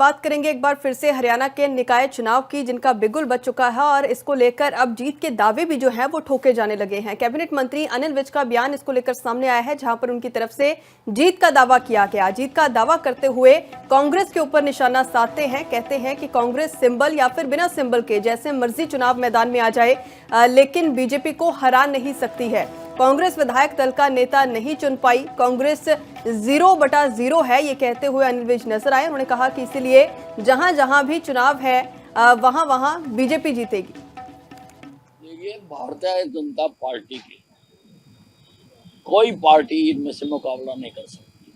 बात करेंगे एक बार फिर से हरियाणा के निकाय चुनाव की, जिनका बिगुल बज चुका है और इसको लेकर अब जीत के दावे भी जो हैं वो ठोके जाने लगे हैं। कैबिनेट मंत्री अनिल विज का बयान इसको लेकर सामने आया है, जहां पर उनकी तरफ से जीत का दावा किया गया। जीत का दावा करते हुए कांग्रेस के ऊपर निशाना साधते हैं, कहते हैं कि कांग्रेस सिंबल या फिर बिना सिंबल के जैसे मर्जी चुनाव मैदान में आ जाए, लेकिन बीजेपी को हरा नहीं सकती है। कांग्रेस विधायक दल का नेता नहीं चुन पाई, कांग्रेस 0/0 है, ये कहते हुए अनिल विज नजर आए। उन्होंने कहा कि इसलिए जहां जहां भी चुनाव है वहां वहां बीजेपी जीतेगी। देखिए, भारतीय जनता पार्टी की कोई पार्टी इनमें से मुकाबला नहीं कर सकती।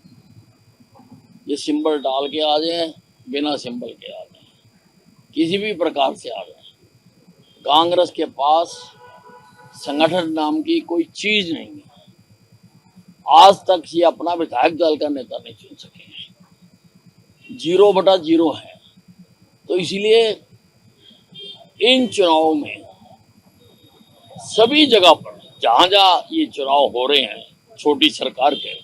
ये सिंबल डाल के आ जाए, बिना सिंबल के आ जाए, किसी भी प्रकार से आ जाए, कांग्रेस के पास संगठन नाम की कोई चीज नहीं है। आज तक ये अपना विधायक दल का नेता नहीं चुन सके हैं। 0/0 है। तो इसलिए इन चुनावों में सभी जगह पर जहां जहां ये चुनाव हो रहे हैं छोटी सरकार के,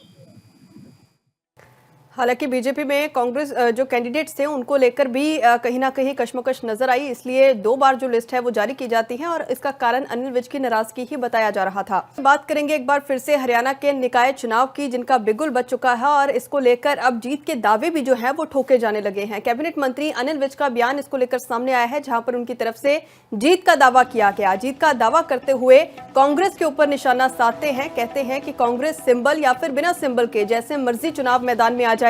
हालांकि बीजेपी में कांग्रेस जो कैंडिडेट्स थे उनको लेकर भी कहीं ना कहीं कश्मकश नजर आई, इसलिए 2 बार जो लिस्ट है वो जारी की जाती है और इसका कारण अनिल विज की नाराजगी ही बताया जा रहा था। बात करेंगे एक बार फिर से हरियाणा के निकाय चुनाव की, जिनका बिगुल बज चुका है और इसको लेकर अब जीत के दावे भी जो है वो ठोके जाने लगे हैं। कैबिनेट मंत्री अनिल विज का बयान इसको लेकर सामने आया है, जहां पर उनकी तरफ से जीत का दावा किया गया। जीत का दावा करते हुए कांग्रेस के ऊपर निशाना साधते हैं, कहते हैं कि कांग्रेस सिंबल या फिर बिना सिंबल के जैसे मर्जी चुनाव मैदान में आ जाए,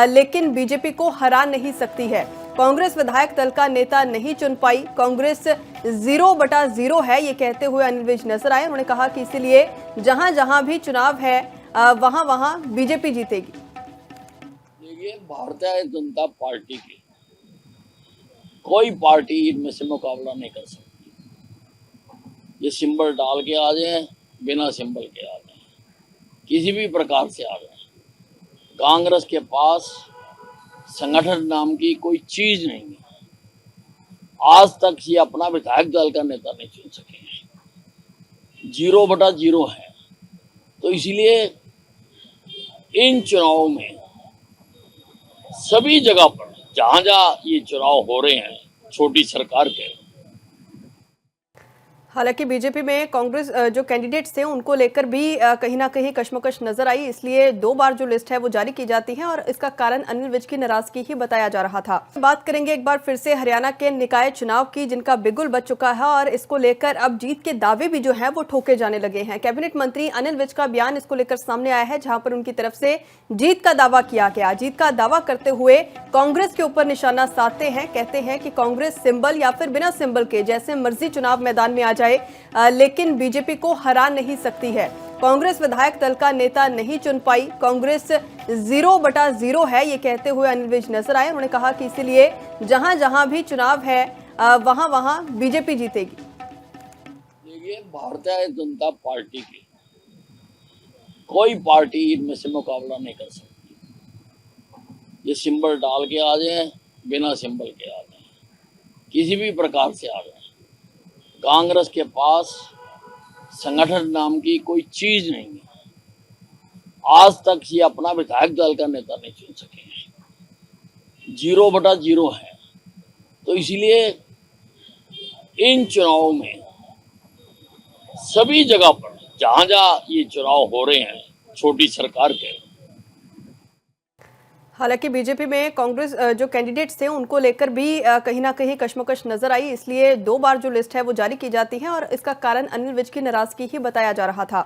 लेकिन बीजेपी को हरा नहीं सकती है। कांग्रेस विधायक दल का नेता नहीं चुन पाई, कांग्रेस 0/0 है, ये कहते हुए अनिल विज नजर आए। उन्होंने कहा कि इसलिए जहां जहां भी चुनाव है वहां वहां बीजेपी जीतेगी। देखिए, भारतीय जनता पार्टी की कोई पार्टी इनमें से मुकाबला नहीं कर सकती। ये सिंबल डाल के आ जाए, बिना सिंबल के आ जाए, किसी भी प्रकार से आ जाए, कांग्रेस के पास संगठन नाम की कोई चीज नहीं है। आज तक ये अपना विधायक दल का नेता नहीं चुन सके हैं। 0/0 है। तो इसलिए इन चुनावों में सभी जगह पर जहां जहां ये चुनाव हो रहे हैं छोटी सरकार के, हालांकि बीजेपी में कांग्रेस जो कैंडिडेट्स थे उनको लेकर भी कहीं ना कहीं कश्मकश नजर आई, इसलिए 2 बार जो लिस्ट है वो जारी की जाती है और इसका कारण अनिल विज की नाराजगी ही बताया जा रहा था। बात करेंगे एक बार फिर से हरियाणा के निकाय चुनाव की, जिनका बिगुल बज चुका है और इसको लेकर अब जीत के दावे भी जो है वो ठोके जाने लगे हैं। कैबिनेट मंत्री अनिल विज का बयान इसको लेकर सामने आया है, जहां पर उनकी तरफ से जीत का दावा किया गया। जीत का दावा करते हुए कांग्रेस के ऊपर निशाना साधते हैं, कहते हैं कि कांग्रेस सिंबल या फिर बिना सिंबल के जैसे मर्जी चुनाव मैदान में आ जाए, लेकिन बीजेपी को हरा नहीं सकती है। कांग्रेस विधायक दल का नेता नहीं चुन पाई, कांग्रेस 0/0 है, ये कहते हुए अनिल विज नजर आए। उन्होंने कहा कि इसलिए जहां जहां भी चुनाव है वहां वहां बीजेपी जीतेगी। देखिए, भारतीय जनता पार्टी की कोई पार्टी इनमें से मुकाबला नहीं कर सकती। ये सिंबल डाल के आ जाए, बिना सिंबल के आ जाए, किसी भी प्रकार से आ जाए, कांग्रेस के पास संगठन नाम की कोई चीज नहीं है। आज तक ये अपना विधायक दल का नेता नहीं चुन सके हैं। 0/0 है। तो इसलिए इन चुनावों में सभी जगह पर जहां जहां ये चुनाव हो रहे हैं छोटी सरकार के, हालांकि बीजेपी में कांग्रेस जो कैंडिडेट्स थे उनको लेकर भी कहीं ना कहीं कश्मकश नजर आई, इसलिए 2 बार जो लिस्ट है वो जारी की जाती है और इसका कारण अनिल विज की नाराजगी ही बताया जा रहा था।